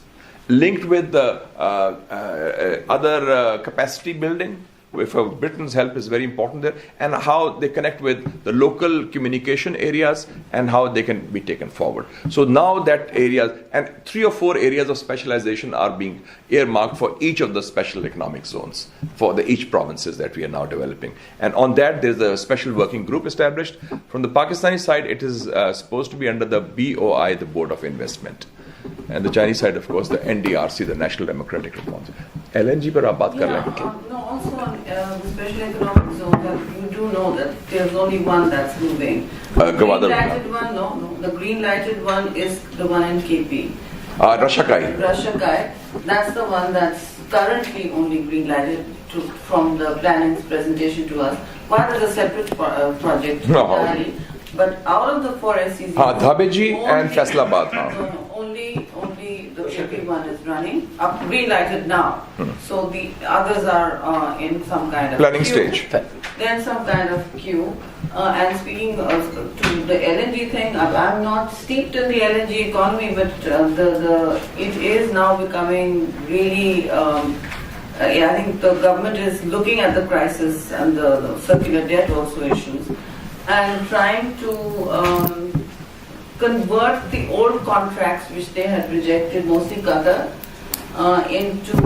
linked with the other capacity building, if Britain's help is very important there, and how they connect with the local communication areas and how they can be taken forward. So now that areas, and 3 or 4 areas of specialization are being earmarked for each of the special economic zones, for each provinces that we are now developing. And on that, there's a special working group established. From the Pakistani side, it is supposed to be under the BOI, the Board of Investment. And the Chinese side, of course, the NDRC, the National Democratic Reforms. LNG पर आप बात कर लेंगे. No, also on the special economic zone, you do know that there's only one that's moving. The green lighted one, no. The green lighted one is the one in KP. Rashakai. That's the one that's currently only green lighted from the planning's presentation to us. One is a separate project. No. But out of the 4 SCZs, Dhabeji and Faisalabad. Only the KP one is running, green lighted now. So the others are in some kind of planning queue. Stage. They're in some kind of queue. And speaking to the LNG thing, I'm not steeped in the LNG economy, but it is now becoming really. I think the government is looking at the crisis and the circular debt also issues, and trying to convert the old contracts which they had rejected, mostly Qatar, into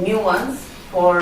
new ones for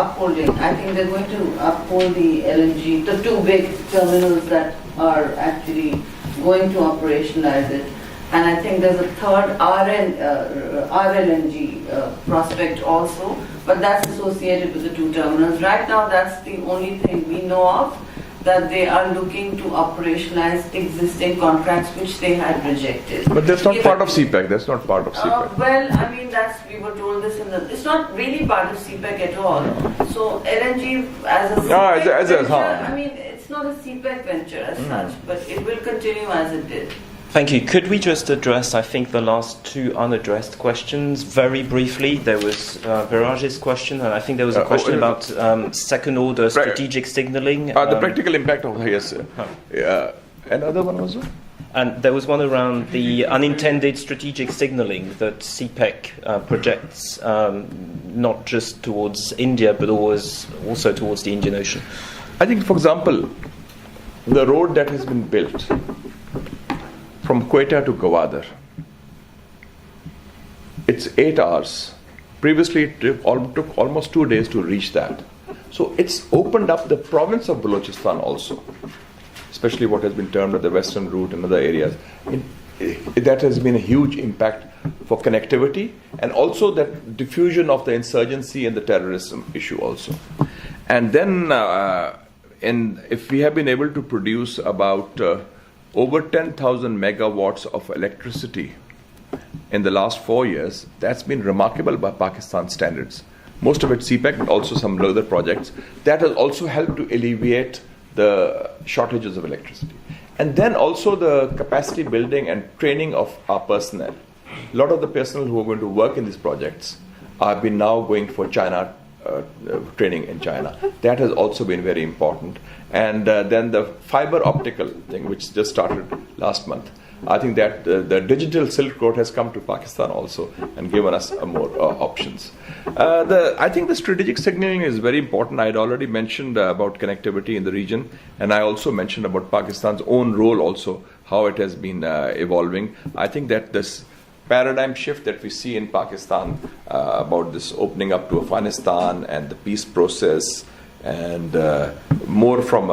upholding. I think they're going to uphold the LNG, the two big terminals that are actually going to operationalize it. And I think there's a third RLNG prospect also, but that's associated with the two terminals. Right now, that's the only thing we know of, that they are looking to operationalize existing contracts which they had rejected. But that's not part of CPEC. That's not part of CPEC. Well, I mean, we were told this it's not really part of CPEC at all. So LNG as a CPEC venture, I mean, it's not a CPEC venture as such, but it will continue as it did. Thank you. Could we just address, I think, the last two unaddressed questions very briefly? There was Biraj's question, and I think there was a question about second-order strategic signaling. The practical impact of yes. Another one was? And there was one around the unintended strategic signaling that CPEC projects, not just towards India, but also towards the Indian Ocean. I think, for example, the road that has been built from Quetta to Gwadar, it's 8 hours. Previously, it took almost 2 days to reach that. So it's opened up the province of Balochistan also, especially what has been termed as the western route and other areas. That has been a huge impact for connectivity and also that diffusion of the insurgency and the terrorism issue also. And then if we have been able to produce about over 10,000 megawatts of electricity in the last 4 years, that's been remarkable by Pakistan standards. Most of it CPEC, but also some other projects. That has also helped to alleviate the shortages of electricity. And then also the capacity building and training of our personnel. A lot of the personnel who are going to work in these projects have been now going for China training in China. That has also been very important. And then the fiber optical thing, which just started last month. I think that the digital Silk Road has come to Pakistan also and given us more options. I think the strategic signaling is very important. I had already mentioned about connectivity in the region, and I also mentioned about Pakistan's own role also, how it has been evolving. I think that this paradigm shift that we see in Pakistan about this opening up to Afghanistan and the peace process and more from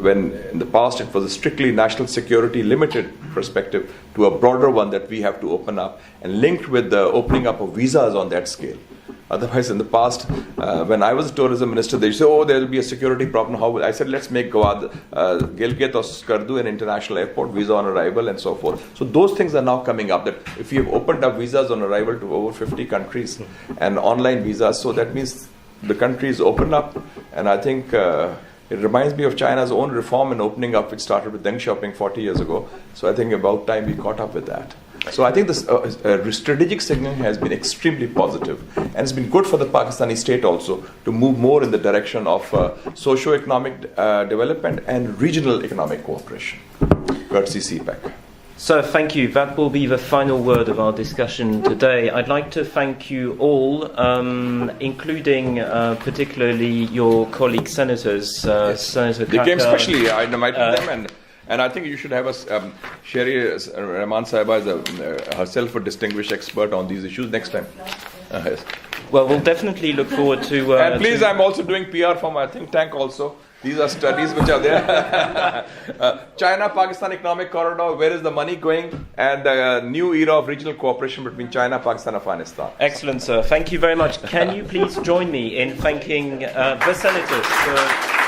when in the past it was a strictly national security limited perspective to a broader one that we have to open up and linked with the opening up of visas on that scale. Otherwise, in the past, when I was a tourism minister, they said, there will be a security problem. How will I said, let's make Gilgit or Skardu an international airport, visa on arrival, and so forth. So those things are now coming up, that if you have opened up visas on arrival to over 50 countries and online visas, so that means the country is opened up. And I think it reminds me of China's own reform and opening up, which started with Deng Xiaoping 40 years ago. So I think about time we caught up with that. So I think this strategic signaling has been extremely positive, and it's been good for the Pakistani state also to move more in the direction of socio-economic development and regional economic cooperation, courtesy CPEC. So thank you. That will be the final word of our discussion today. I'd like to thank you all, including particularly your colleague senators, yes. Senator They Kaka. Came specially. I invited them, and I think you should have us, Sherry Rahman Sahiba is herself a distinguished expert on these issues next time. Yes. Well, we'll definitely look forward to... and please, I'm also doing PR for my think tank also. These are studies which are there. China-Pakistan Economic Corridor, where is the money going? And the new era of regional cooperation between China, Pakistan, and Afghanistan. Excellent, sir. Thank you very much. Can you please join me in thanking the senators for...